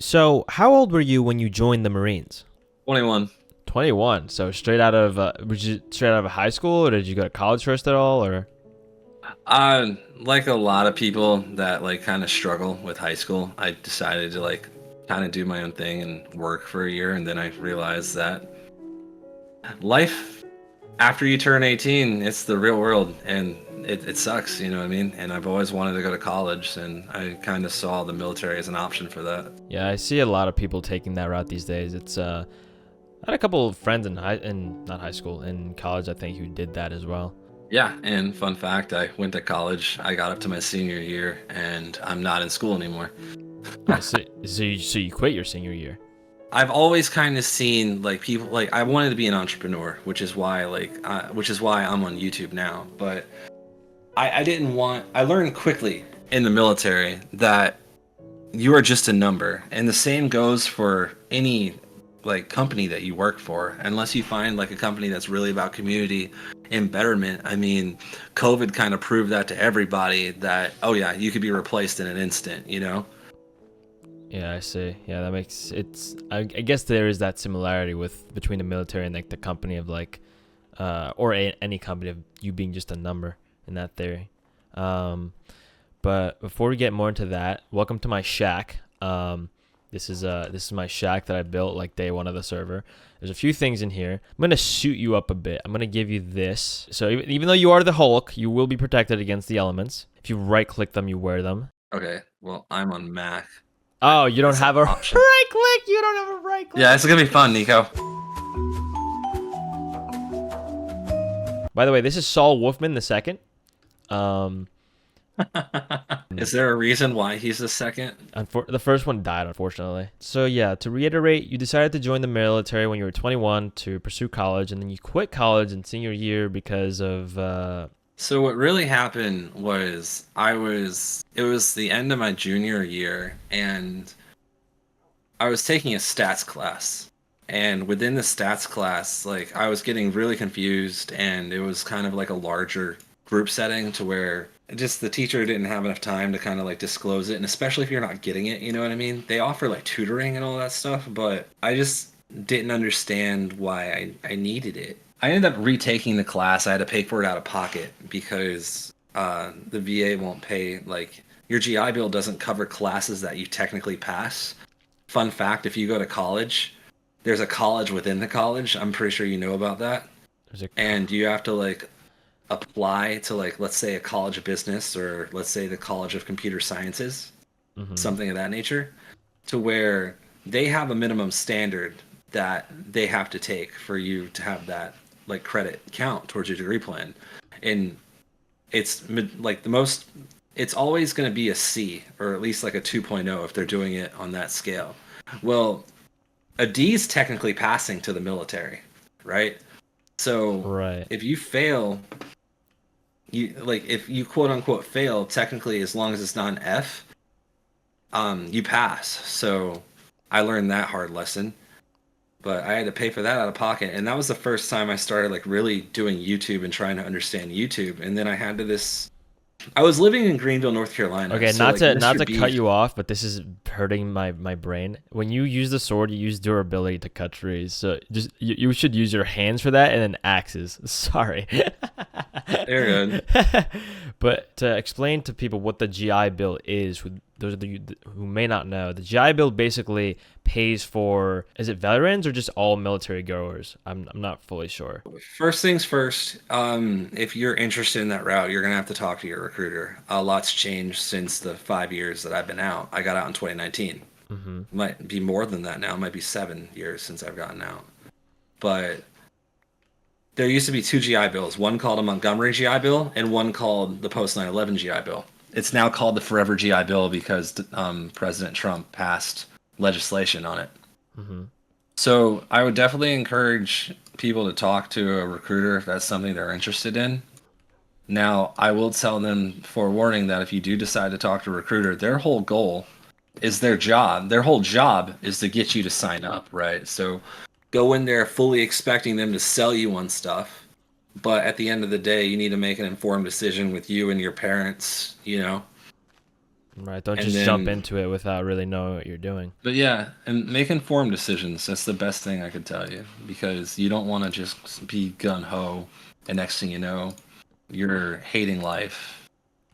So, how old were you when you joined the Marines? 21. 21. So straight out of was you straight out of high school, or did you go to college first at all, or? Like a lot of people that like kind of struggle with high school, I decided to like kind of do my own thing and work for a year, and then I realized that life after you turn 18, it's the real world, and it sucks, you know what I mean? And I've always wanted to go to college, and I kind of saw the military as an option for that. Yeah, I see a lot of people taking that route these days. I had a couple of friends in not high school, in college, I think, who did that as well. Yeah, and fun fact, I went to college, I got up to my senior year, and I'm not in school anymore. I see. So you quit your senior year. I've always kind of seen like people like I wanted to be an entrepreneur, which is why I'm on YouTube now. But I didn't want. I learned quickly in the military that you are just a number, and the same goes for any like company that you work for. Unless you find like a company that's really about community and betterment. I mean, COVID kind of proved that to everybody that oh yeah, you could be replaced in an instant. You know. Yeah, I see. Yeah, that makes it's. I guess there is that similarity with between the military and like the company of like, any company of you being just a number in that theory. Um, but before we get more into that, welcome to my shack. This is my shack that I built like day one of the server. There's a few things in here. I'm gonna suit you up a bit. I'm gonna give you this. So even though you are the Hulk, you will be protected against the elements. If you right click them, you wear them. Okay, well I'm on Mac. Oh, you don't It's an have a option. right click. You don't have a right click. Yeah, it's gonna be fun, Nico. By the way, this is Saul Wolfman the second. Um, Is there a reason why he's the second? the first one died, unfortunately. So yeah, to reiterate, you decided to join the military when you were 21 to pursue college, and then you quit college in senior year because of. So what really happened was it was the end of my junior year and I was taking a stats class. And within the stats class, like I was getting really confused and it was kind of like a larger group setting to where just the teacher didn't have enough time to kind of like disclose it and especially if you're not getting it, you know what I mean? They offer like tutoring and all that stuff, but I just didn't understand why I needed it. I ended up retaking the class. I had to pay for it out of pocket because the VA won't pay. Like your GI Bill doesn't cover classes that you technically pass. Fun fact: if you go to college, there's a college within the college. I'm pretty sure you know about that, There's a. and you have to like apply to like let's say a college of business or let's say the College of Computer Sciences, Mm-hmm. something of that nature, to where they have a minimum standard that they have to take for you to have that like credit count towards your degree plan. And like the most it's always going to be a C or at least like a 2.0 if they're doing it on that scale. Well, a D is technically passing to the military, right? So Right. if you fail, you like if you quote unquote fail, technically as long as it's not an F, you pass. So I learned that hard lesson, but I had to pay for that out of pocket, and that was the first time I started like really doing YouTube and trying to understand YouTube. And then I had to this. I was living in Greenville, North Carolina, Okay, so not like to not Mr. to cut Beast. you off, but this is hurting my brain. When you use the sword, you use durability to cut trees. So just you should use your hands for that and then axes. Sorry. They're good. But to explain to people what the GI Bill is, those of you who may not know, the GI Bill basically pays for, is it veterans or just all military goers? I'm not fully sure. First things first. If you're interested in that route, you're gonna have to talk to your recruiter. A lot's changed since the 5 years that I've been out. I got out in 2019. Mm-hmm. Might be more than that now. It might be 7 years since I've gotten out. But there used to be two GI Bills, one called a Montgomery GI Bill and one called the post 9/11 GI Bill. It's now called the Forever GI Bill because President Trump passed legislation on it. Mm-hmm. So I would definitely encourage people to talk to a recruiter if that's something they're interested in. Now, I will tell them forewarning that if you do decide to talk to a recruiter, their whole goal is their job. Their whole job is to get you to sign up, right? So go in there fully expecting them to sell you on stuff. But at the end of the day, you need to make an informed decision with you and your parents, you know? Right. Don't And just jump then, into it without really knowing what you're doing. but yeah, and make informed decisions. That's the best thing I could tell you because you don't want to just be gun ho, and next thing you know, you're hating life.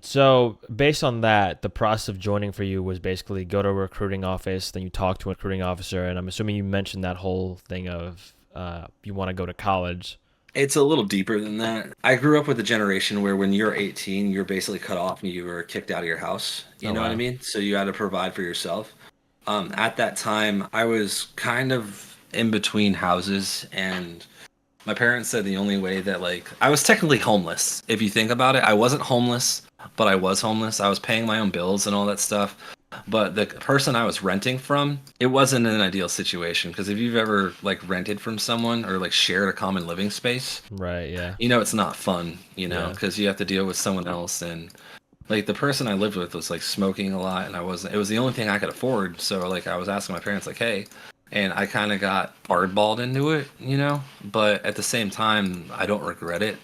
So based on that, the process of joining for you was basically go to a recruiting office, then you talk to a recruiting officer, and I'm assuming you mentioned that whole thing of you want to go to college. It's a little deeper than that. I grew up with a generation where when you're 18, you're basically cut off and you were kicked out of your house. You Oh know what I wow. mean? So you had to provide for yourself. At that time, I was kind of in between houses, and my parents said the only way that, like, I was technically homeless. If you think about it, I wasn't homeless, but I was homeless. I was paying my own bills and all that stuff. But the person I was renting from, it wasn't an ideal situation because if you've ever like rented from someone or like shared a common living space, Right. Yeah. you know it's not fun, you know, Yeah. because you have to deal with someone else and like the person I lived with was like smoking a lot and I wasn't it was the only thing I could afford. So like I was asking my parents like, "Hey," and I kind of got hardballed into it, you know, but at the same time, I don't regret it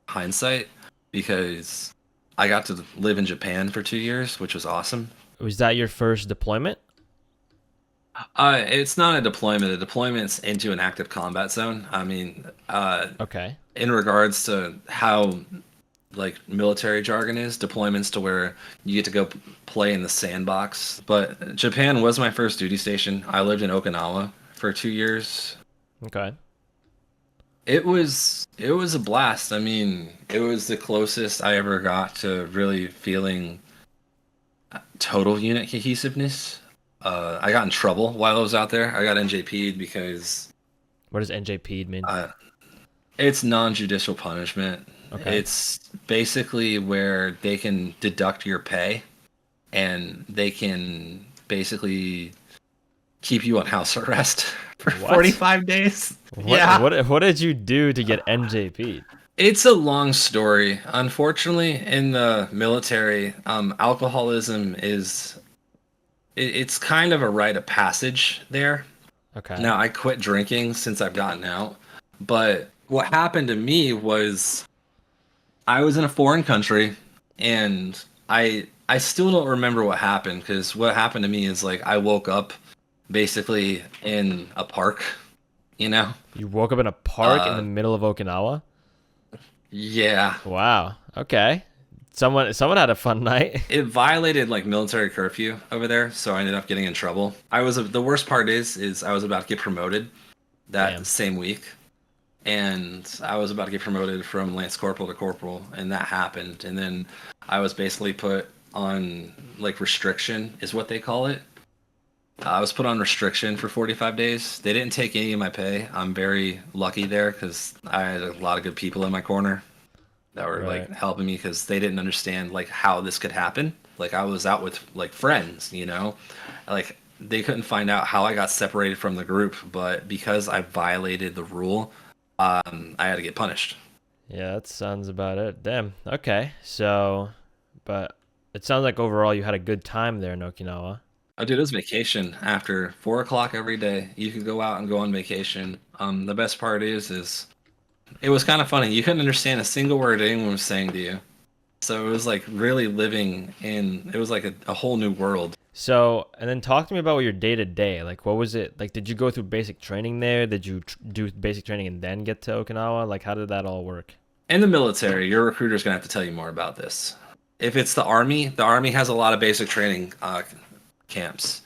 hindsight because I got to live in Japan for 2 years, which was awesome. Was that your first deployment? It's not a deployment. A deployment's into an active combat zone. I mean, Okay. in regards to how like military jargon is, deployments to where you get to go play in the sandbox. But Japan was my first duty station. I lived in Okinawa for 2 years. Okay. It was a blast. I mean, it was the closest I ever got to really feeling total unit cohesiveness. I got in trouble while I was out there. I got NJP'd because What does NJP mean? uh, it's non-judicial punishment. Okay. It's basically where they can deduct your pay and they can basically keep you on house arrest for What? 45 days. What Yeah. what did you do to get NJP? It's a long story. Unfortunately, in the military, alcoholism it's kind of a rite of passage there. Okay. Now, I quit drinking since I've gotten out, but what happened to me was I was in a foreign country and I still don't remember what happened because what happened to me is like I woke up basically in a park, you know? You woke up in a park in the Uh middle of Okinawa? yeah. Wow. Okay. Someone had a fun night. It violated like military curfew over there, so I ended up getting in trouble. The worst part is I was about to get promoted that Damn. same week. And I was about to get promoted from lance corporal to corporal, and that happened. And then I was basically put on like restriction, is what they call it. I was put on restriction for 45 days. They didn't take any of my pay. I'm very lucky there because I had a lot of good people in my corner that were like Right. helping me because they didn't understand like how this could happen. Like I was out with like friends, you know, like they couldn't find out how I got separated from the group, but because I violated the rule, I had to get punished. Yeah, that sounds about it. Damn. Okay. So, but it sounds like overall you had a good time there in Okinawa. Oh, dude, it was vacation after 4 o'clock every day. You could go out and go on vacation. The best part is it was kind of funny. You couldn't understand a single word anyone was saying to you. So it was like really living in. It was like a whole new world. So, and then talk to me about your day to day. Like, what was it? Like, did you go through basic training there? Did you do basic training and then get to Okinawa? Like, how did that all work? In the military, your recruiter's gonna have to tell you more about this. If it's the army has a lot of basic training camps.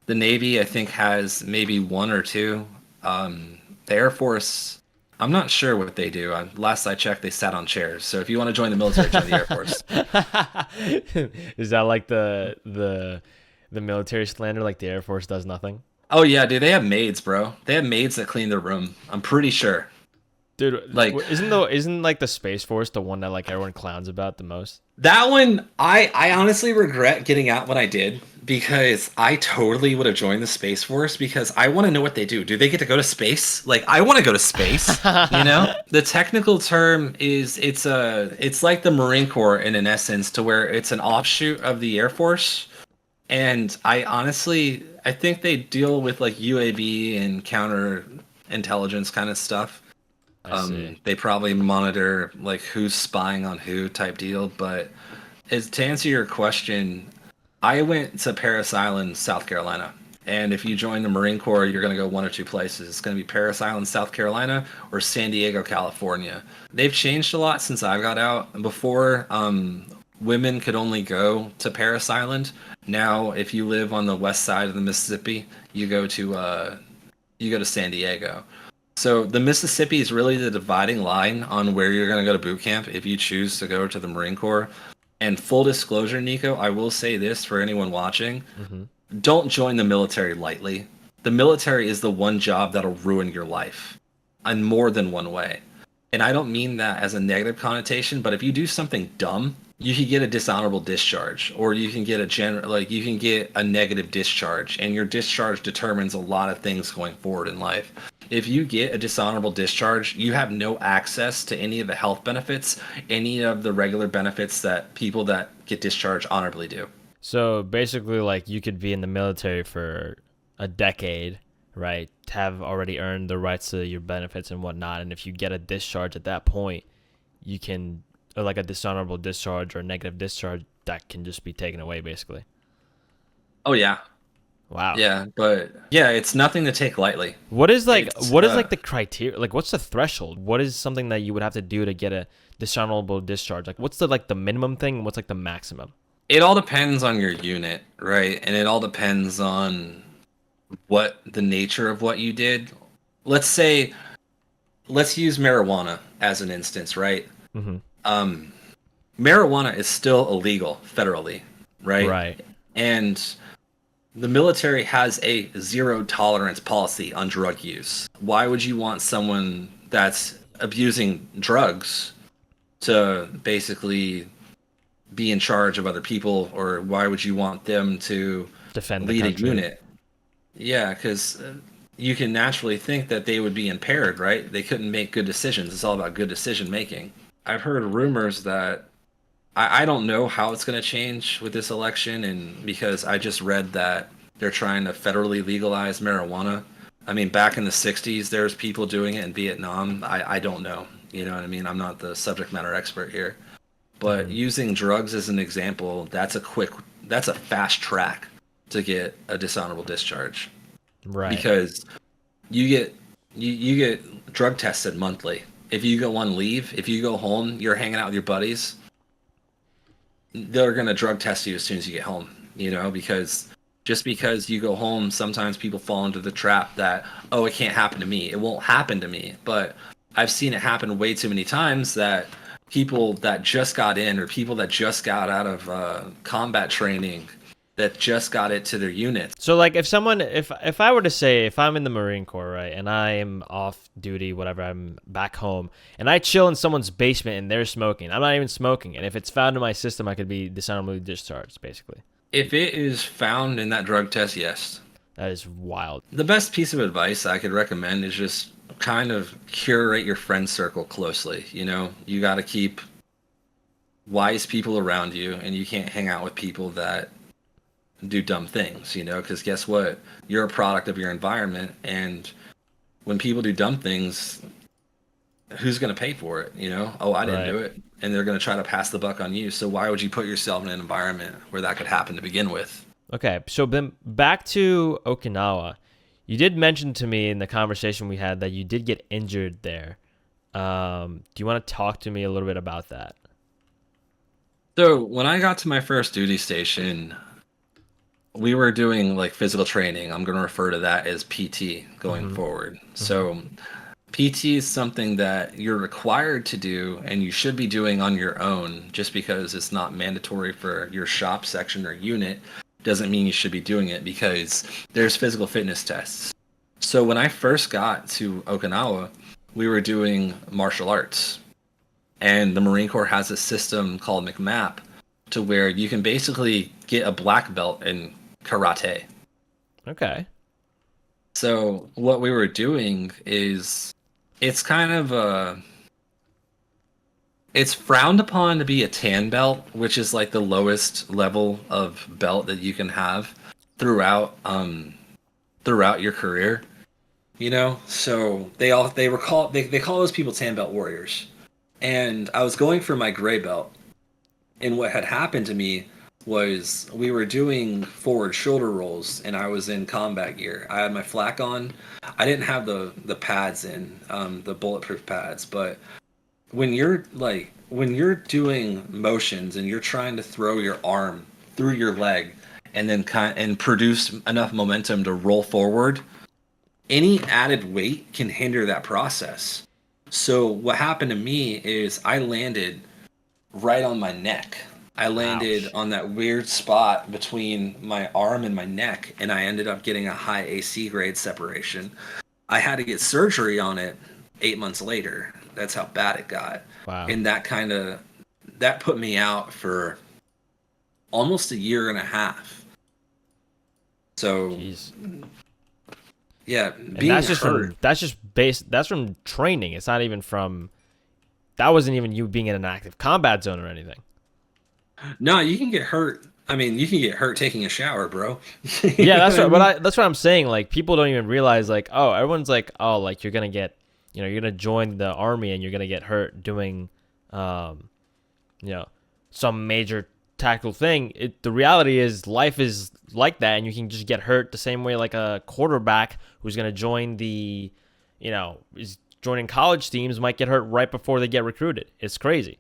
The Navy, I think, has maybe one or two. The Air Force, I'm not sure what they do. Last I checked, they sat on chairs. So if you want to join the military, join the Air Force. Is that like the military slander? Like the Air Force does nothing? Oh yeah, dude, they have maids, bro. They have maids that clean their room. I'm pretty sure. Dude, Like isn't like the Space Force the one that like everyone clowns about the most? that one, I honestly regret getting out when I did because I totally would have joined the Space Force because I want to know what they do. Do they get to go to space? Like I want to go to space, you know? The technical term is it's like the Marine Corps in an essence to where it's an offshoot of the Air Force. And I think they deal with like UAV and counter intelligence kind of stuff. I see. They probably monitor like who's spying on who type deal. But to answer your question, I went to Parris Island, South Carolina. And if you join the Marine Corps, you're going to go one or two places. It's going to be Parris Island, South Carolina, or San Diego, California. They've changed a lot since I got out. Before, women could only go to Parris Island. Now, if you live on the west side of the Mississippi, you go to San Diego. So the Mississippi is really the dividing line on where you're going to go to boot camp if you choose to go to the Marine Corps. And full disclosure, Nico, I will say this for anyone watching: Mm-hmm. don't join the military lightly. The military is the one job that'll ruin your life in more than one way. And I don't mean that as a negative connotation, but if you do something dumb, you can get a dishonorable discharge, or you can get you can get a negative discharge, and your discharge determines a lot of things going forward in life. If you get a dishonorable discharge, you have no access to any of the health benefits, any of the regular benefits that people that get discharged honorably do. So basically, like you could be in the military for a decade, right? Have already earned the rights to your benefits and whatnot, and if you get a discharge at that point, you can, or like a dishonorable discharge or a negative discharge, that can just be taken away, basically. Oh yeah, Wow. yeah, but yeah, it's nothing to take lightly. What is like It's what is like the criteria? Like what's the threshold? What is something that you would have to do to get a dishonorable discharge? Like what's the minimum thing and what's like the maximum? It all depends on your unit, right? And it all depends on what the nature of what you did. Let's say, let's use marijuana as an instance, right? Mm-hmm. Um, Marijuana is still illegal federally, right? Right. And the military has a zero tolerance policy on drug use. Why would you want someone that's abusing drugs to basically be in charge of other people, or why would you want them to Defend the lead a country. unit? Yeah, because you can naturally think that they would be impaired, right? They couldn't make good decisions. It's all about good decision making. I've heard rumors that I don't know how it's going to change with this election, and because I just read that they're trying to federally legalize marijuana. I mean, back in the 60s, there's people doing it in Vietnam. I don't know. You know what I mean? I'm not the subject matter expert here. But Mm-hmm. using drugs as an example, that's a fast track to get a dishonorable discharge, Right. because you get you get drug tested monthly. If you go on leave, if you go home, you're hanging out with your buddies, they're gonna drug test you as soon as you get home. You know, because just because you go home, sometimes people fall into the trap that, oh, it can't happen to me. It won't happen to me. But I've seen it happen way too many times that people that just got in, or people that just got out of combat training, that just got it to their units. So like if I were to say if I'm in the Marine Corps, right, and I am off duty, whatever, I'm back home and I chill in someone's basement and they're smoking. I'm not even smoking, and if it's found in my system, I could be dishonorably discharged, basically. If it is found in that drug test, yes. That is wild. The best piece of advice I could recommend is just kind of curate your friend circle closely. You know, you got to keep wise people around you, and you can't hang out with people that do dumb things, you know, because guess what? You're a product of your environment, and when people do dumb things, who's going to pay for it? You know, oh, I didn't Right. do it, and they're going to try to pass the buck on you. So why would you put yourself in an environment where that could happen to begin with? Okay, so then back to Okinawa. You did mention to me in the conversation we had that you did get injured there. Do you want to talk to me a little bit about that? So when I got to my first duty station, we were doing like physical training. I'm going to refer to that as PT going Mm-hmm. forward. Mm-hmm. So PT is something that you're required to do, and you should be doing on your own. Just because it's not mandatory for your shop section or unit doesn't mean you should be doing it, because there's physical fitness tests. So when I first got to Okinawa, we were doing martial arts, and the Marine Corps has a system called McMap to where you can basically get a black belt in karate. Okay. So what we were doing is, it's kind of a, it's frowned upon to be a tan belt, which is like the lowest level of belt that you can have throughout throughout your career. You know, so they call those people tan belt warriors. And I was going for my gray belt, and what had happened to me was we were doing forward shoulder rolls, and I was in combat gear. I had my flak on. I didn't have the pads in, the bulletproof pads, but when you're doing motions and you're trying to throw your arm through your leg and then and produce enough momentum to roll forward, any added weight can hinder that process. So what happened to me is I landed right on my neck. I landed Ouch. on that weird spot between my arm and my neck, and I ended up getting a high AC grade separation. I had to get surgery on it 8 months later. That's how bad it got. Wow. And that put me out for almost a year and a half. So Jeez. yeah, And being hurt. that's from training. It's not even from that wasn't even you being in an active combat zone or anything. No, you can get hurt. I mean, you can get hurt taking a shower, bro. You Yeah, know what I mean? that's what I'm saying. Like people don't even realize like, oh, everyone's like, oh, like you're gonna get you're gonna join the army and you're gonna get hurt doing um you know, some major tactical thing. The reality is life is like that and you can just get hurt the same way like a quarterback who's gonna join is joining college teams might get hurt right before they get recruited. It's crazy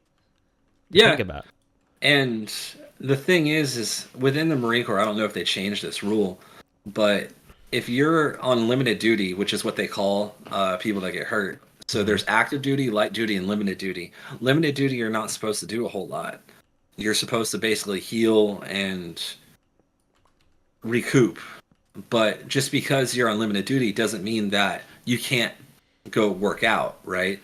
to think Yeah, about. and the thing is within the Marine Corps, I don't know if they changed this rule, but if you're on limited duty, which is what they call people that get hurt, so Mm-hmm. there's active duty, light duty, and limited duty. Limited duty, you're not supposed to do a whole lot. You're supposed to basically heal and recoup. But just because you're on limited duty doesn't mean that you can't go work out, right?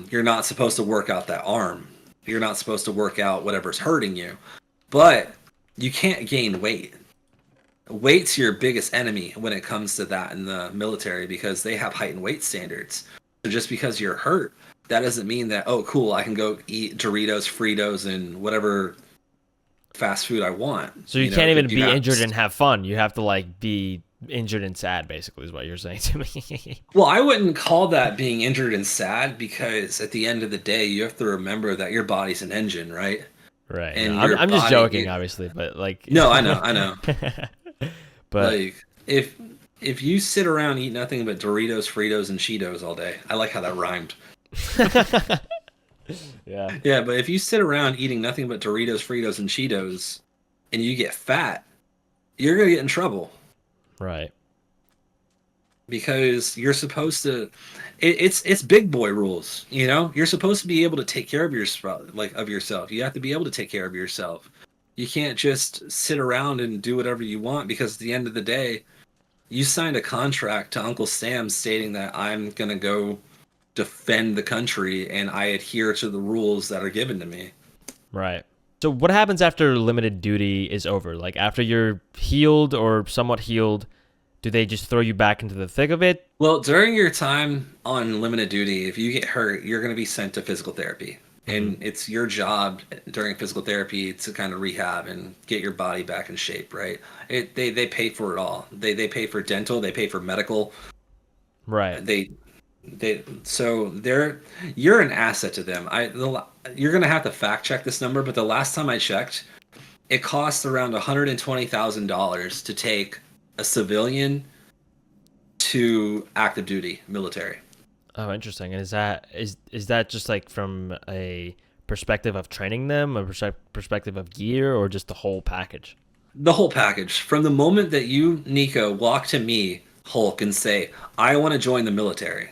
You're not supposed to work out that arm. You're not supposed to work out whatever's hurting you. But you can't gain weight. Weight's your biggest enemy when it comes to that in the military because they have height and weight standards. So just because you're hurt, that doesn't mean that, oh, cool, I can go eat Doritos, Fritos, and whatever fast food I want. So you You know, can't even you be have. injured and have fun. You have to like be injured and sad, basically, is what you're saying to me. Well, I wouldn't call that being injured and sad because at the end of the day, you have to remember that your body's an engine, right? Right. No, And I'm your I'm just body. joking, obviously, but like, No, I know. but Like if you sit around and eat nothing but Doritos, Fritos, and Cheetos all day, I like how that rhymed. yeah, Yeah, but if you sit around eating nothing but Doritos, Fritos, and Cheetos, and you get fat, you're gonna get in trouble right, because you're supposed to. It's big boy rules, you know. You're supposed to be able to take care of yourself. You have to be able to take care of yourself. You can't just sit around and do whatever you want because at the end of the day, you signed a contract to Uncle Sam stating that I'm gonna go defend the country and I adhere to the rules that are given to me. right. So what happens after limited duty is over? Like after you're healed or somewhat healed, do they just throw you back into the thick of it? Well, during your time on limited duty, if you get hurt, you're going to be sent to physical therapy. Hmm. And it's your job during physical therapy to kind of rehab and get your body back in shape, right? They pay for it all. They pay for dental, they pay for medical. Right. They're you're an asset to them. You're going to have to fact check this number, but the last time I checked, it costs around $120,000 to take a civilian to active duty military. Oh, interesting. And is that just like from a perspective of training them, a perspective of gear, or just the whole package? The whole package. From the moment that you, Nico, walk to me, Hulk, and say, I want to join the military.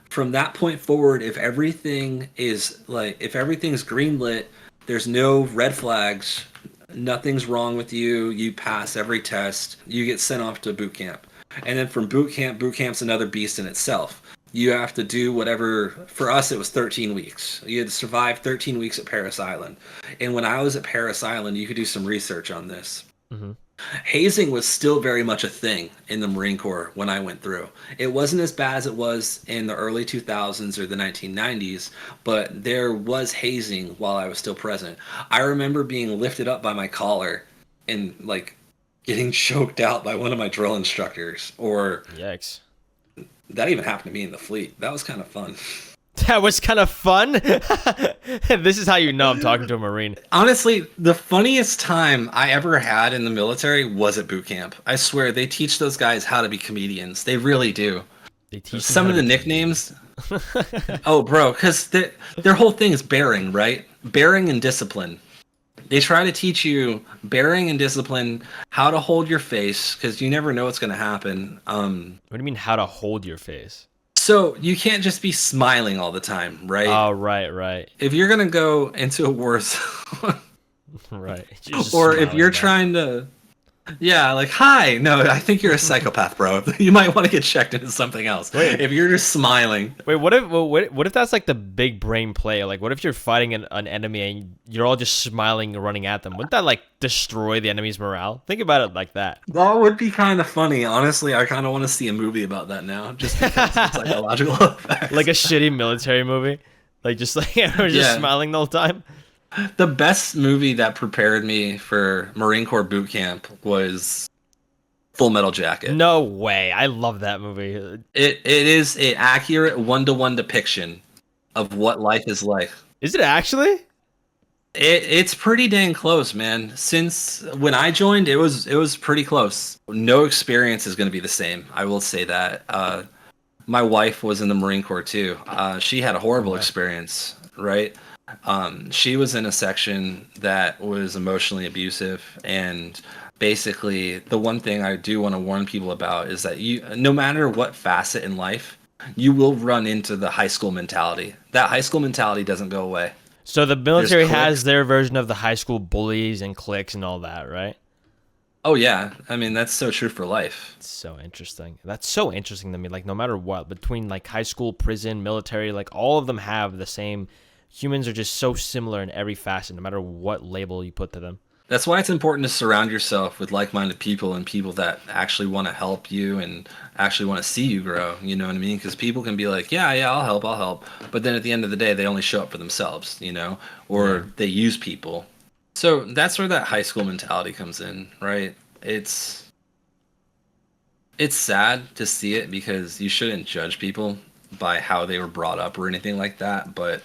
From that point forward, if everything's greenlit, there's no red flags, nothing's wrong with you, you pass every test, you get sent off to boot camp. And then from boot camp's another beast in itself. You have to do whatever, for us, it was 13 weeks. You had to survive 13 weeks at Paris Island. And when I was at Paris Island, you could do some research on this. Hmm. Hazing was still very much a thing in the Marine Corps when I went through. It wasn't as bad as it was in the early 2000s or the 1990s, but there was hazing while I was still present. I remember being lifted up by my collar and like getting choked out by one of my drill instructors, or Yikes. that even happened to me in the fleet. That was kind of fun. That was kind of fun. This is how you know I'm talking to a Marine. Honestly, the funniest time I ever had in the military was at boot camp. I swear, they teach those guys how to be comedians. They really do. They teach them how Some to of the be comedians. nicknames, oh, bro, because their whole thing is bearing, right? Bearing and discipline. They try to teach you bearing and discipline, how to hold your face, because you never know what's going to happen. What do you mean how to hold your face? So you can't just be smiling all the time, right? Oh, right, right, If you're going to go into a war zone, right. You're just or if you're smiling back. trying to, yeah, like, hi, no, I think you're a psychopath, bro. You might want to get checked into something else. Wait. If you're just smiling. Wait, what if that's like the big brain play? Like, what if you're fighting an enemy and you're all just smiling and running at them? Wouldn't that like destroy the enemy's morale? Think about it like that. That would be kind of funny. Honestly, I kind of want to see a movie about that now, just because of the psychological effects. Like a shitty military movie, like just like everyone's just Yeah. smiling the whole time. The best movie that prepared me for Marine Corps boot camp was Full Metal Jacket. No way! I love that movie. It is an accurate one-to-one depiction of what life is like. Is it actually? It's pretty dang close, man. Since when I joined, it was pretty close. No experience is going to be the same. I will say that. My wife was in the Marine Corps too. She had a horrible Wow. experience, right? She was in a section that was emotionally abusive, and basically, the one thing I do want to warn people about is that no matter what facet in life, you will run into the high school mentality. That high school mentality doesn't go away. So the There's military has cliques. their version of the high school bullies and cliques and all that, right? Oh yeah, I mean that's so true for life. It's so interesting. That's so interesting to me. Like no matter what, between like high school, prison, military, like all of them have the same. Humans are just so similar in every facet, no matter what label you put to them. That's why it's important to surround yourself with like-minded people and people that actually want to help you and actually want to see you grow. You know what I mean? Because people can be like, yeah, yeah, I'll help. But then at the end of the day, they only show up for themselves, or Yeah. they use people. So that's where that high school mentality comes in, right? It's sad to see it because you shouldn't judge people by how they were brought up or anything like that, but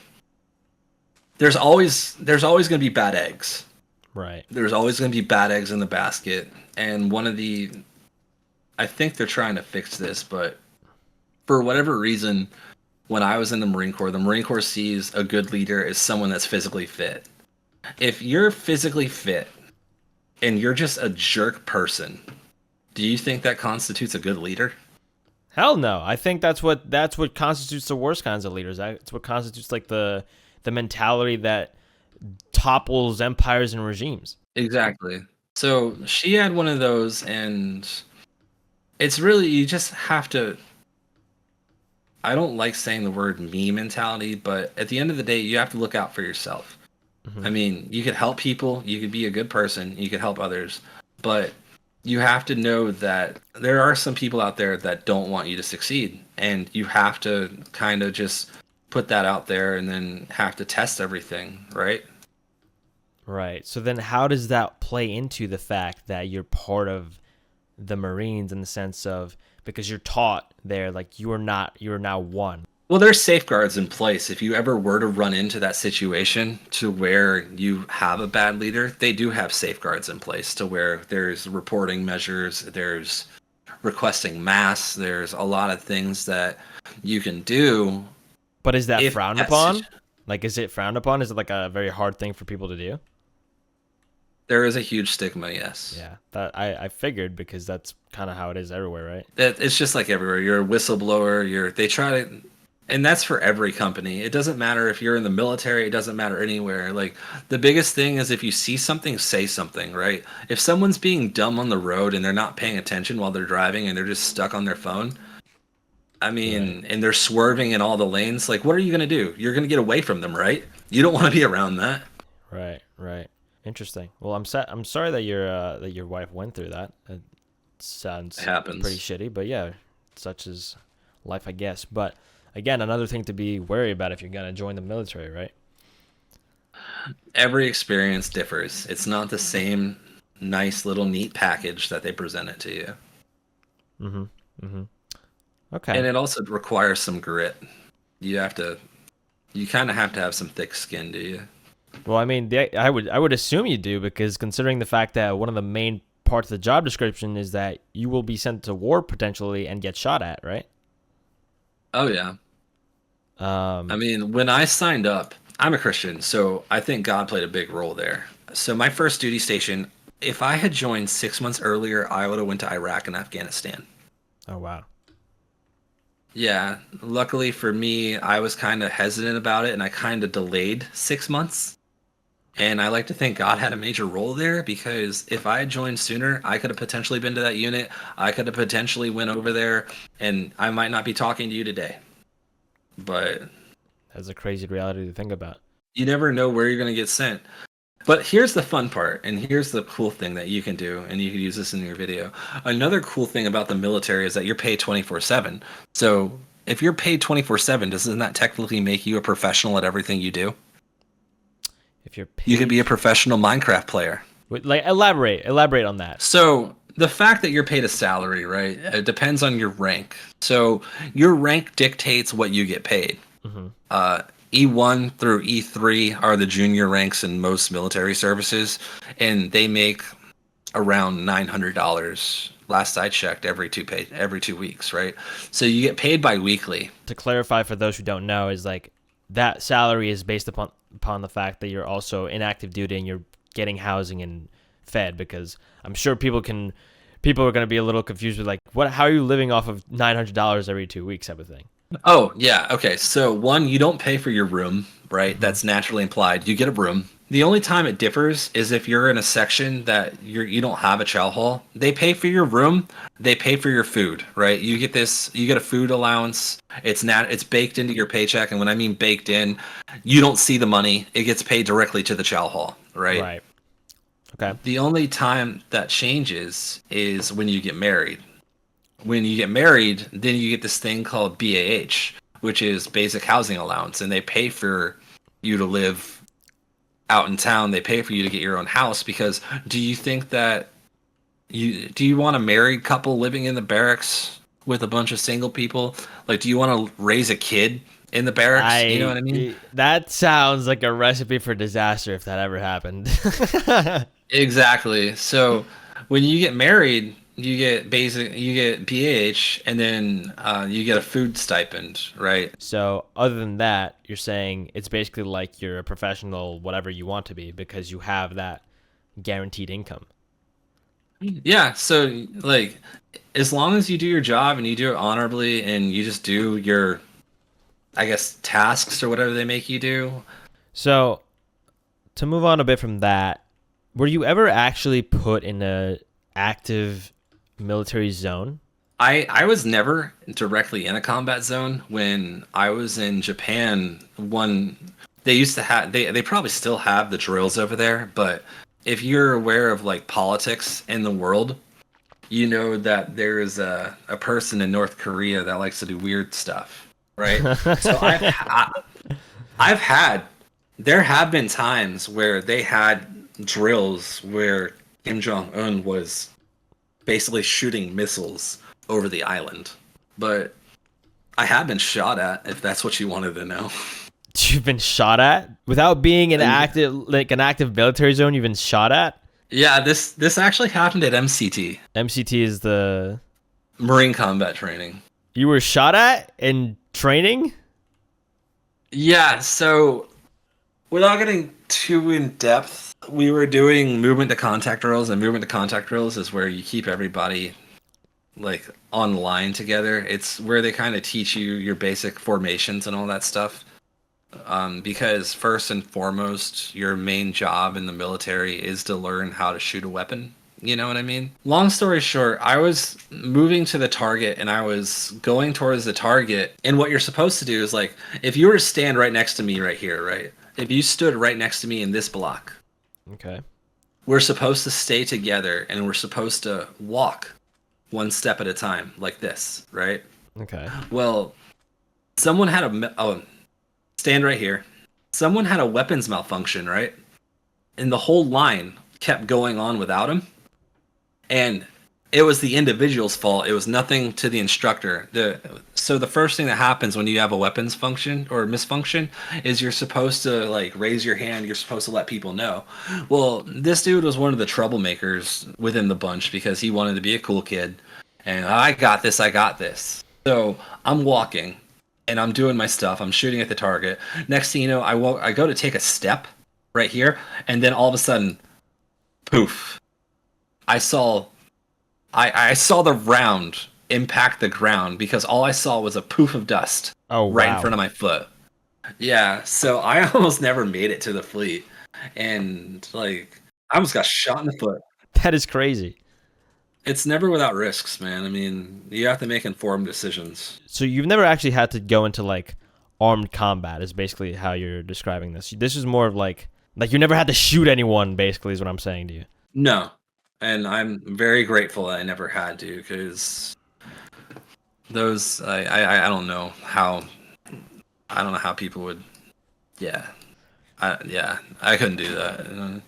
there's always going to be bad eggs. Right. There's always going to be bad eggs in the basket. And I think they're trying to fix this, but for whatever reason, when I was in the Marine Corps sees a good leader as someone that's physically fit. If you're physically fit and you're just a jerk person, do you think that constitutes a good leader? Hell no. I think that's what constitutes the worst kinds of leaders. That's what constitutes like the mentality that topples empires and regimes. Exactly. So she had one of those, and it's really, you just have to. I don't like saying the word me mentality, but at the end of the day, you have to look out for yourself. Hmm. I mean, you could help people, you could be a good person, you could help others, but you have to know that there are some people out there that don't want you to succeed, and you have to kind of just put that out there and then have to test everything, right? Right. So then how does that play into the fact that you're part of the Marines in the sense of because you're taught there like you're now one. Well, there's safeguards in place. If you ever were to run into that situation to where you have a bad leader, they do have safeguards in place to where there's reporting measures, there's requesting masks, there's a lot of things that you can do But is that if frowned that upon? Like is it frowned upon? Is it like a very hard thing for people to do? there is a huge stigma, yes. Yeah. That I figured because that's kind of how it is everywhere, right? It's just like everywhere. You're a whistleblower, they try to, and that's for every company. It doesn't matter if you're in the military, it doesn't matter anywhere. Like the biggest thing is if you see something, say something, right? If someone's being dumb on the road and they're not paying attention while they're driving and they're just stuck on their phone, I mean, Right. and they're swerving in all the lanes, like what are you going to do? You're going to get away from them, right? You don't want to be around that. Right. Right. Interesting. Well, I'm sorry that your wife went through that. It sounds It happens. pretty shitty, but yeah, such is life, I guess. But again, another thing to be wary about if you're gonna join the military, right? Every experience differs. It's not the same nice little neat package that they present it to you. Mm-hmm. Mm-hmm. And Okay. it also requires some grit. You have to You kind of have to have some thick skin, do you? Well, I mean, I would assume you do because considering the fact that one of the main parts of the job description is that you will be sent to war potentially and get shot at, right? Oh yeah. I Um, mean, when I signed up, I'm a Christian, so I think God played a big role there. So my first duty station, if I had joined 6 months earlier, I would have went to Iraq and Afghanistan. oh wow. Yeah, luckily for me, I was kind of hesitant about it and I kind of delayed 6 months. And I like to think God had a major role there because if I had joined sooner, I could have potentially been to that unit. I could have potentially went over there and I might not be talking to you today. But That's a crazy reality to think about. you never know where you're going to get sent. But here's the fun part, and here's the cool thing that you can do, and you can use this in your video. Another cool thing about the military is that you're paid 24/7. So if you're paid 24/7, doesn't that technically make you a professional at everything you do? If you're You could paid, be a professional Minecraft player. like elaborate on that. So the fact that you're paid a salary, right? It depends on your rank. So your rank dictates what you get paid. Hmm. Uh, E1 through E3 are the junior ranks in most military services, and they make around $900. Last I checked, every 2 weeks, right? So you get paid bi-weekly. To clarify for those who don't know, is like that salary is based upon the fact that you're also in active duty and you're getting housing and fed. Because I'm sure people are going to be a little confused with like, what? How are you living off of $900 every 2 weeks, type of thing? Oh, yeah. Okay. So, one, you don't pay for your room, right? Hmm. That's naturally implied. You get a room. The only time it differs is if you're in a section that you don't have a chow hall. They pay for your room, they pay for your food, right? You get a food allowance. It's baked into your paycheck, and when I mean baked in, you don't see the money. It gets paid directly to the chow hall, right? Right. Okay. The only time that changes is when you get married. When you get married, then you get this thing called BAH, which is basic housing allowance, and they pay for you to live out in town. They pay for you to get your own house because do you think that do you want a married couple living in the barracks with a bunch of single people? Like, do you want to raise a kid in the barracks? You know what I mean? That sounds like a recipe for disaster if that ever happened. Exactly. So when you get married, you get BAH, and then you get a food stipend, right? So, other than that, you're saying it's basically like you're a professional, whatever you want to be, because you have that guaranteed income. Yeah. So like, as long as you do your job and you do it honorably, and you just do your, I guess, tasks or whatever they make you do. So, to move on a bit from that, were you ever actually put in a active military zone? I was never directly in a combat zone. When I was in Japan, one they used to have they probably still have the drills over there, but if you're aware of like politics in the world, you know that there is a person in North Korea that likes to do weird stuff, right? So I've had there have been times where they had drills where Kim Jong Un was basically shooting missiles over the island. But I have been shot at, if that's what you wanted to know. You've been shot at without being an active military zone. You've been shot at. Yeah, this actually happened at MCT, MCT is the Marine Combat Training. you were shot at in training. Yeah, so without getting too in depth, we were doing movement to contact drills, and movement to contact drills is where you keep everybody like online together. It's where they kind of teach you your basic formations and all that stuff. Because first and foremost, your main job in the military is to learn how to shoot a weapon. You know what I mean? Long story short, I was moving to the target and I was going towards the target. And what you're supposed to do is like, if you were to stand right next to me right here, right? If you stood right next to me in this block, Okay. we're supposed to stay together and we're supposed to walk one step at a time like this, right? Okay. Well, someone had stand right here. Someone had a weapons malfunction, right? And the whole line kept going on without him. And it was the individual's fault. It was nothing to the instructor. So the first thing that happens when you have a weapons function or misfunction is you're supposed to like raise your hand. You're supposed to let people know. Well, this dude was one of the troublemakers within the bunch because he wanted to be a cool kid, and I got this. I got this. So I'm walking, and I'm doing my stuff. I'm shooting at the target. Next thing you know, I go to take a step right here, and then all of a sudden, poof! I saw I saw the round impact the ground because all I saw was a poof of dust Oh right in wow, front of my foot. Yeah, so I almost never made it to the fleet, and like I almost got shot in the foot. that is crazy. It's never without risks, man. I mean, you have to make informed decisions. So you've never actually had to go into like armed combat, is basically how you're describing this. This is more of like you never had to shoot anyone, basically, is what I'm saying to you. No, and I'm very grateful that I never had to because those I don't know how people would. Yeah, I couldn't do that.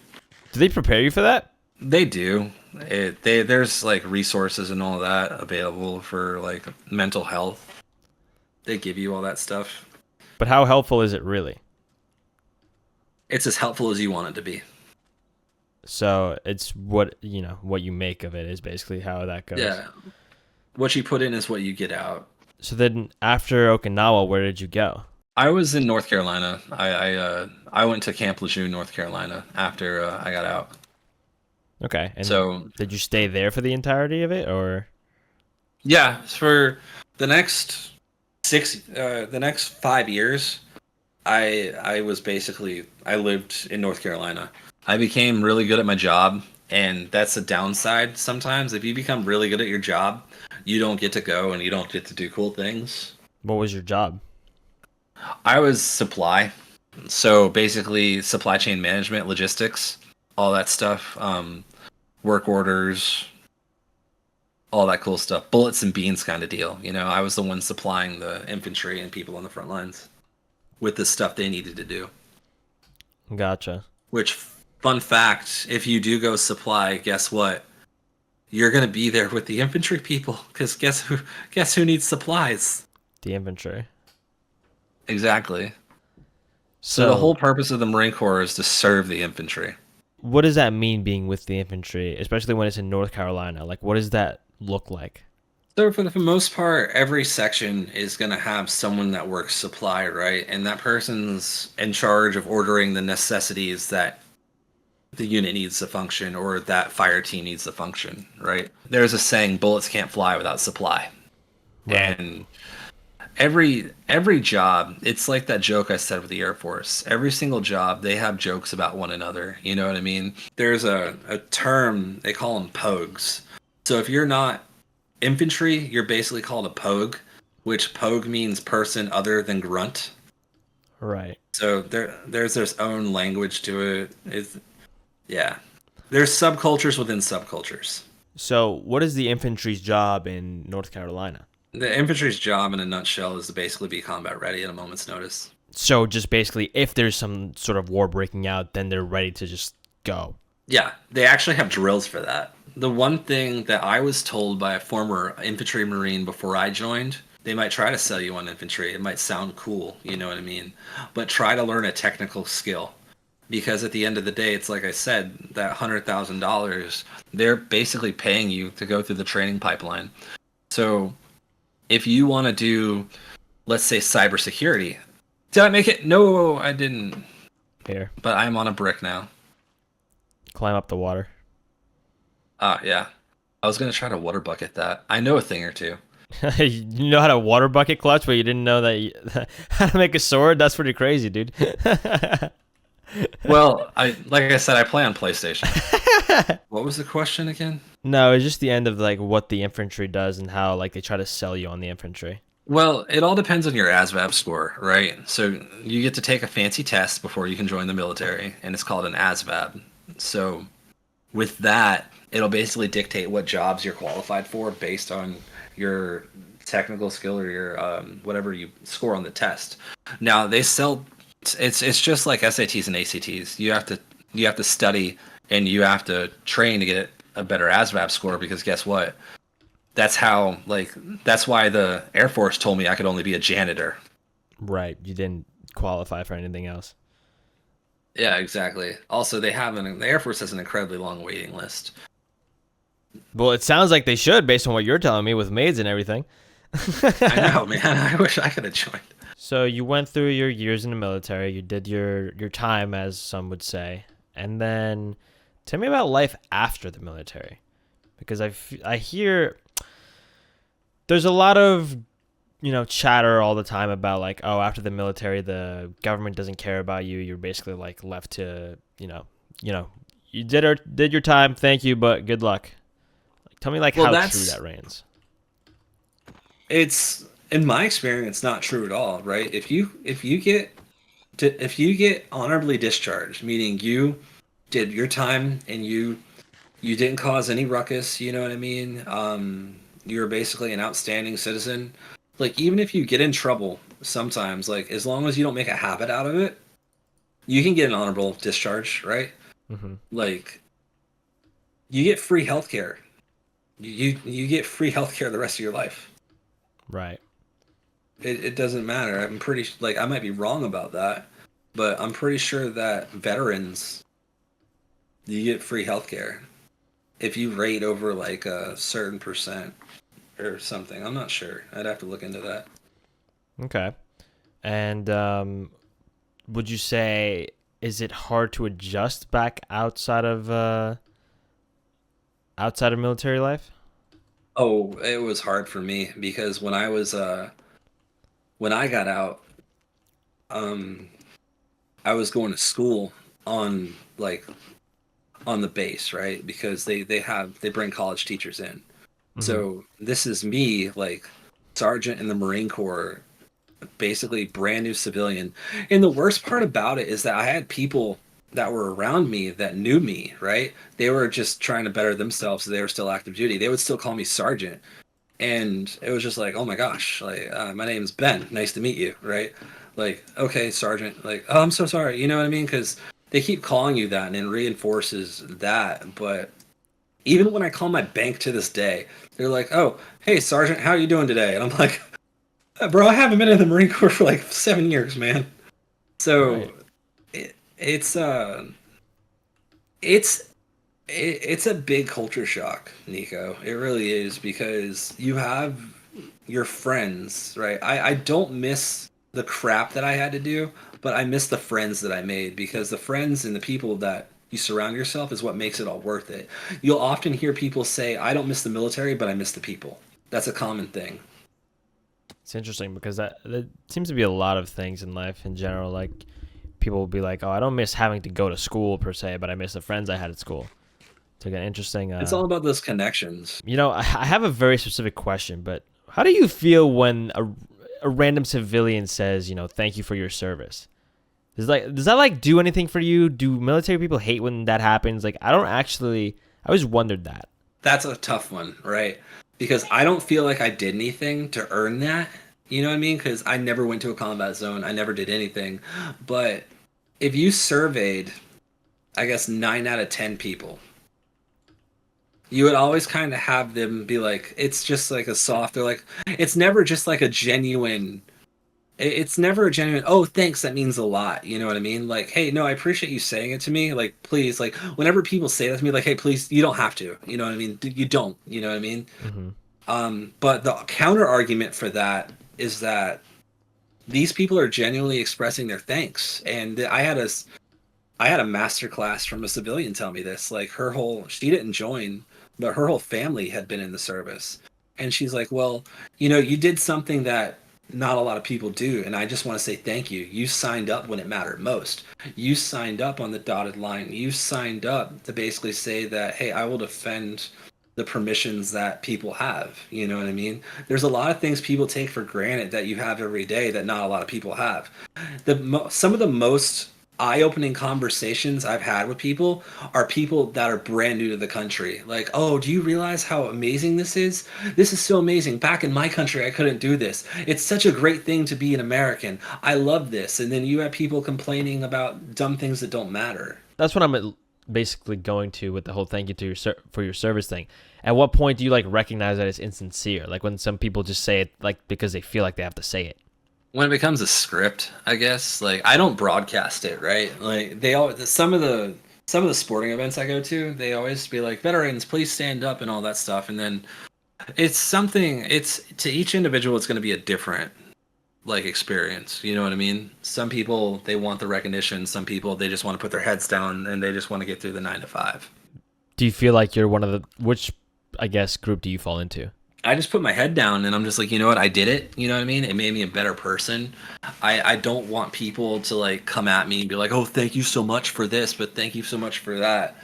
Do they prepare you for that? They do. There's like resources and all that available for like mental health. They give you all that stuff. But how helpful is it really? It's as helpful as you want it to be. So it's what what you make of it is basically how that goes. Yeah. What you put in is what you get out. So then after Okinawa, where did you go? I was in North Carolina. I went to Camp Lejeune, North Carolina after I got out. Okay. And So did you stay there for the entirety of it, or? yeah, for the next the next 5 years, I was basically I lived in North Carolina. I became really good at my job, and that's a downside sometimes. If you become really good at your job, you don't get to go and you don't get to do cool things. What was your job? I was supply, so basically supply chain management, logistics, all that stuff, work orders, all that cool stuff, bullets and beans kind of deal. I was the one supplying the infantry and people on the front lines with the stuff they needed to do. Gotcha. Which, fun fact, if you do go supply, guess what? You're gonna be there with the infantry people, because guess who needs supplies? The infantry. Exactly. So So the whole purpose of the Marine Corps is to serve the infantry. what does that mean, being with the infantry, especially when it's in North Carolina? Like, what does that look like? So for the most part, every section is going to have someone that works supply, right? And that person's in charge of ordering the necessities that the unit needs to function or that fire team needs to function, right? There's a saying, bullets can't fly without supply. Right. And every job, it's like that joke I said with the Air Force. Every single job, they have jokes about one another. You know what I mean? There's a term, they call them pogues. So if you're not infantry, you're basically called a pogue, which pogue means person other than grunt. Right. So there's its own language to it. Yeah. There's subcultures within subcultures. So what is the infantry's job in North Carolina? The infantry's job in a nutshell is to basically be combat ready at a moment's notice. So just basically, if there's some sort of war breaking out, then they're ready to just go. Yeah, they actually have drills for that. The one thing that I was told by a former infantry marine before I joined, they might try to sell you on infantry. It might sound cool, you know what I mean? But try to learn a technical skill. Because at the end of the day, it's like I said, that $100,000, they're basically paying you to go through the training pipeline. So if you want to do, let's say, cybersecurity, did I make it? No, I didn't. Here, But I'm on a brick now. climb up the water. Ah, yeah. I was going to try to water bucket that. I know a thing or two. You know how to water bucket clutch, but you didn't know how to make a sword? That's pretty crazy, dude. Well, like I said, I play on PlayStation. What was the question again? No, it's just the end of like what the infantry does and how like they try to sell you on the infantry. Well, it all depends on your ASVAB score, right? So you get to take a fancy test before you can join the military, and it's called an ASVAB. So with that, it'll basically dictate what jobs you're qualified for based on your technical skill or your whatever you score on the test. Now they sell. It's just like SATs and ACTs. You have to study and you have to train to get a better ASVAB score because guess what? That's how like that's why the Air Force told me I could only be a janitor. Right. You didn't qualify for anything else. Yeah, exactly. Also, the Air Force has an incredibly long waiting list. Well, it sounds like they should, based on what you're telling me, with maids and everything. I know, man. I wish I could have joined. So you went through your years in the military. You did your time, as some would say, and then tell me about life after the military, because I hear there's a lot of chatter all the time about like, oh, after the military the government doesn't care about you. You're basically like left to you did your time, thank you, but good luck. Like, tell me like Well, how true that's that reigns. it's in my experience not true at all, right? If you get honorably discharged, meaning you did your time and you didn't cause any ruckus, you know what I mean? You're basically an outstanding citizen. Like even if you get in trouble sometimes, like as long as you don't make a habit out of it, you can get an honorable discharge, right? Hmm. Like you get free healthcare. You get free healthcare the rest of your life. Right. It doesn't matter. I'm pretty like I might be wrong about that, but I'm pretty sure that veterans you get free healthcare if you rate over like a certain percent or something. I'm not sure. I'd have to look into that. Okay. And would you say, is it hard to adjust back outside of military life? Oh, it was hard for me because when I got out, um I was going to school on like on the base, right? Because they bring college teachers in. Hmm. So this is me like sergeant in the Marine Corps, basically brand new civilian. And the worst part about it is that I had people that were around me that knew me, right? They were just trying to better themselves. So they were still active duty. They would still call me sergeant. And it was just like, oh my gosh, like my name's Ben. Nice to meet you, right? Like, okay, sergeant. Like, oh, I'm so sorry. You know what I mean? Because they keep calling you that, and it reinforces that. But even when I call my bank to this day, they're like, oh, hey, sergeant, how are you doing today? And I'm like, bro, I haven't been in the Marine Corps for like 7 years, man. Right. So it's it's it's a big culture shock, Nico. It really is because you have your friends, right? I don't miss the crap that I had to do, but I miss the friends that I made because the friends and the people that you surround yourself is what makes it all worth it. You'll often hear people say, I don't miss the military, but I miss the people. That's a common thing. It's interesting because that seems to be a lot of things in life in general. Like people will be like, "Oh, I don't miss having to go to school per se, but I miss the friends I had at school." It's like an interesting. It's all about those connections. I have a very specific question, but how do you feel when a random civilian says, "Thank you for your service"? Does that like do anything for you? Do military people hate when that happens? Like I don't actually. I always wondered that. That's a tough one, right? Because I don't feel like I did anything to earn that. You know what I mean? Because I never went to a combat zone. I never did anything. But if you surveyed, I guess, 9 out of 10 people, you would always kind of have them be like, it's just like a soft, they're like, it's never just like a genuine, it's never a genuine, oh, thanks, that means a lot. You know what I mean? Like, hey, no, I appreciate you saying it to me. Like, please, like, whenever people say that to me, like, hey, please, you don't have to. You know what I mean? You don't. You know what I mean? Hmm. But the counter argument for that is that these people are genuinely expressing their thanks. And I had a master class from a civilian tell me this. Like she didn't join, but her whole family had been in the service. And she's like, well, you did something that not a lot of people do. And I just want to say thank you. You signed up when it mattered most. You signed up on the dotted line. You signed up to basically say that, hey, I will defend the permissions that people have. You know what I mean? There's a lot of things people take for granted that you have every day that not a lot of people have. Some of the most eye-opening conversations I've had with people are people that are brand new to the country. Like, oh, do you realize how amazing this is? This is so amazing. Back in my country, I couldn't do this. It's such a great thing to be an American. I love this. And then you have people complaining about dumb things that don't matter. That's what I'm basically going to with the whole thank you to your for your service thing. At what point do you like recognize that it's insincere? Like when some people just say it like because they feel like they have to say it. When it becomes a script, I guess, like I don't broadcast it, right? Like they all some of the sporting events I go to, they always be like, veterans, please stand up and all that stuff. And then it's to each individual, it's going to be a different like experience. You know what I mean? Some people, they want the recognition. Some people, they just want to put their heads down and they just want to get through the 9 to 5. Do you feel like you're one of the which I guess group do you fall into? I just put my head down and I'm just like, you know what? I did it. You know what I mean? It made me a better person. I don't want people to like come at me and be like, oh, thank you so much for this, but thank you so much for that.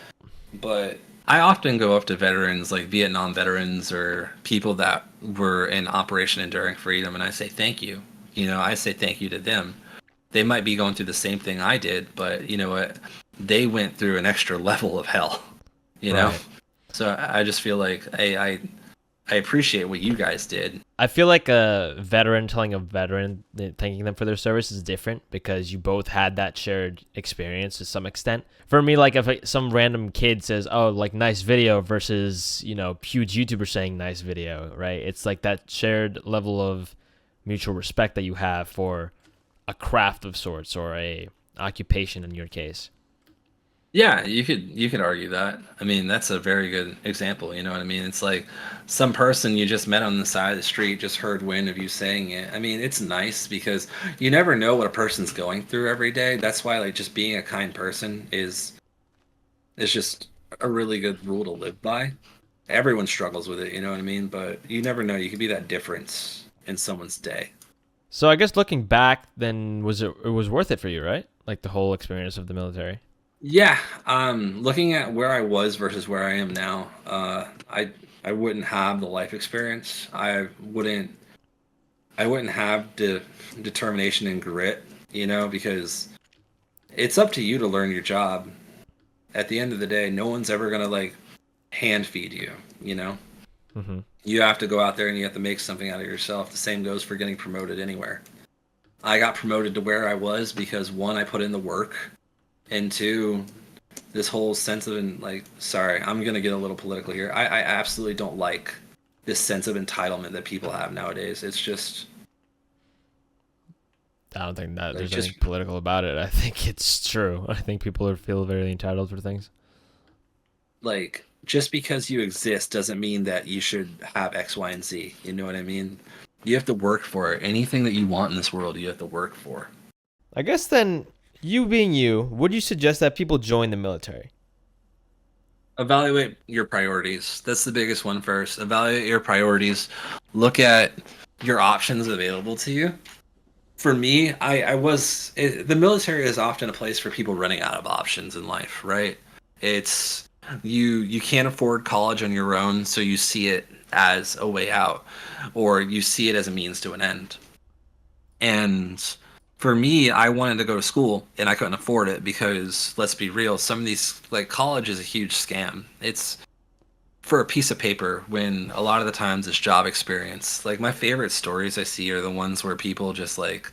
But I often go up to veterans, like Vietnam veterans or people that were in Operation Enduring Freedom, and I say thank you. You know, I say thank you to them. They might be going through the same thing I did, but you know what? They went through an extra level of hell. You know, Right. so I just feel like I appreciate what you guys did. I feel like a veteran telling a veteran thanking them for their service is different because you both had that shared experience to some extent. For me, like if some random kid says, "Oh, like nice video," versus huge YouTuber saying "nice video," right? It's like that shared level of mutual respect that you have for a craft of sorts or a occupation in your case. Yeah, you could argue that. I mean, that's a very good example. You know what I mean? It's like some person you just met on the side of the street just heard wind of you saying it. I mean, it's nice because you never know what a person's going through every day. That's why like just being a kind person is just a really good rule to live by. Everyone struggles with it, you know what I mean? But you never know. You could be that difference in someone's day. So I guess looking back, then it was worth it for you, right? Like the whole experience of the military. Yeah, looking at where I was versus where I am now, I wouldn't have the life experience. I wouldn't have the determination and grit, because it's up to you to learn your job. At the end of the day, no one's ever gonna like hand feed you, you know? Mm-hmm. You have to go out there and you have to make something out of yourself. The same goes for getting promoted anywhere. I got promoted to where I was because one, I put in the work, and two, this whole sense of like, sorry, I'm gonna get a little political here. I absolutely don't like this sense of entitlement that people have nowadays. It's just I don't think that like there's just anything political about it. I think it's true. I think people feel very entitled for things. like just because you exist doesn't mean that you should have X, Y, and Z. You know what I mean? You have to work for it. Anything that you want in this world, you have to work for. I guess then, you being you, would you suggest that people join the military? Evaluate your priorities. That's the biggest one first. Evaluate your priorities. Look at your options available to you. For me, the military is often a place for people running out of options in life, right? It's you can't afford college on your own, so you see it as a way out, or you see it as a means to an end. And for me, I wanted to go to school and I couldn't afford it because let's be real, some of these like college is a huge scam. It's for a piece of paper when a lot of the times it's job experience. Like my favorite stories I see are the ones where people just like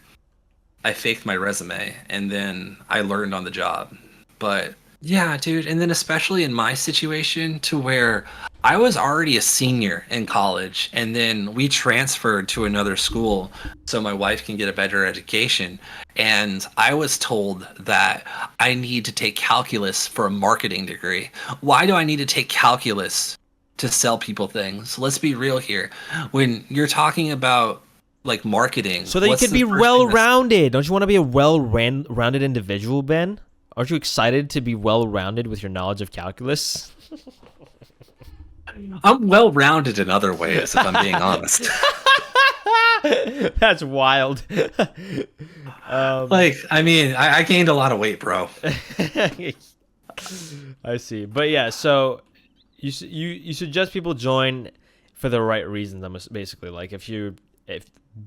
I faked my resume and then I learned on the job. But yeah, dude, and then especially in my situation to where I was already a senior in college and then we transferred to another school so my wife can get a better education, and I was told that I need to take calculus for a marketing degree. Why do I need to take calculus to sell people things? Let's be real here. When you're talking about like marketing, So that you what's could the be first thing that's well-rounded. Don't you want to be a well-rounded individual, Ben? Aren't you excited to be well-rounded with your knowledge of calculus? I'm well rounded in other ways, if I'm being honest. That's wild. Like, I mean, I gained a lot of weight, bro. I see, but yeah. So you suggest people join for the right reasons. I'm basically like if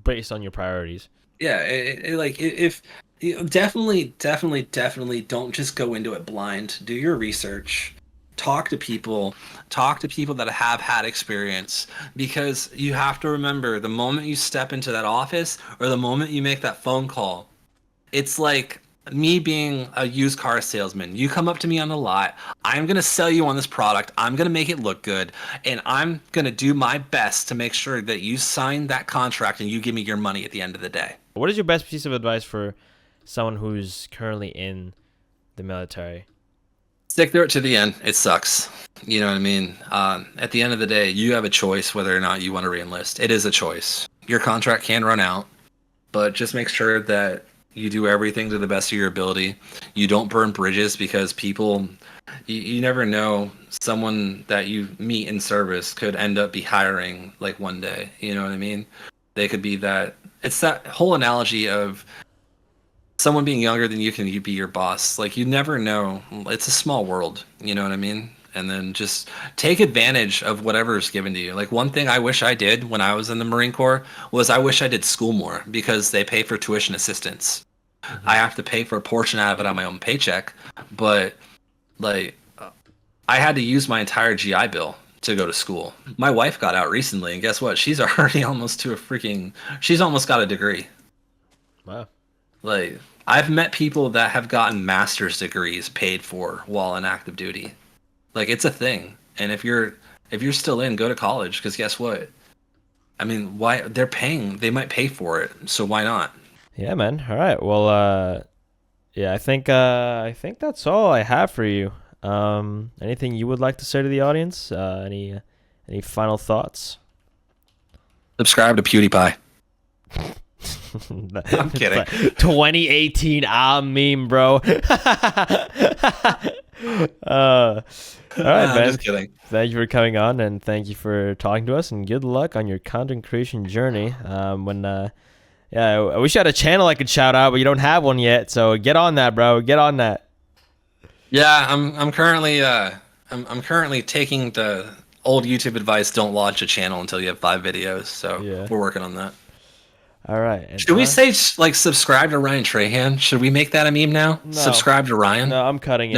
based on your priorities. Yeah, if definitely don't just go into it blind. Do your research. Talk to people that have had experience, because you have to remember the moment you step into that office or the moment you make that phone call, it's like me being a used car salesman, you come up to me on the lot, I'm going to sell you on this product, I'm going to make it look good, and I'm going to do my best to make sure that you sign that contract and you give me your money at the end of the day. What is your best piece of advice for someone who's currently in the military? Stick through it to the end. It sucks. You know what I mean? At the end of the day, you have a choice whether or not you want to reenlist. It is a choice. Your contract can run out, but just make sure that you do everything to the best of your ability. You don't burn bridges because people, you never know, someone that you meet in service could end up be hiring like one day. You know what I mean? They could be that. It's that whole analogy of someone being younger than you can you be your boss. Like you never know. It's a small world. You know what I mean? And then just take advantage of whatever is given to you. Like one thing I wish I did when I was in the Marine Corps was I wish I did school more because they pay for tuition assistance. I have to pay for a portion out of it on my own paycheck, but like I had to use my entire GI Bill to go to school. My wife got out recently, and guess what? She's already almost to a freaking. She's almost got a degree. Wow. Like I've met people that have gotten master's degrees paid for while in active duty. Like it's a thing. And if you're still in, go to college because guess what? I mean, why they're paying? They might pay for it, so why not? Yeah, man. All right. Well, yeah, I think that's all I have for you. Anything you would like to say to the audience? Any final thoughts? Subscribe to PewDiePie. I'm kidding. 2018 meme, bro. All right, I'm man. just kidding. Thank you for coming on, and thank you for talking to us, and good luck on your content creation journey. Yeah, I wish I had a channel I could shout out, but you don't have one yet. So get on that, bro. Get on that. Yeah, I'm currently I'm currently taking the old YouTube advice. Don't launch a channel until you have 5 videos. So Yeah. we're working on that. All right. And Should we say like subscribe to Ryan Trahan? Should we make that a meme now? No. Subscribe to Ryan. No, I'm cutting it.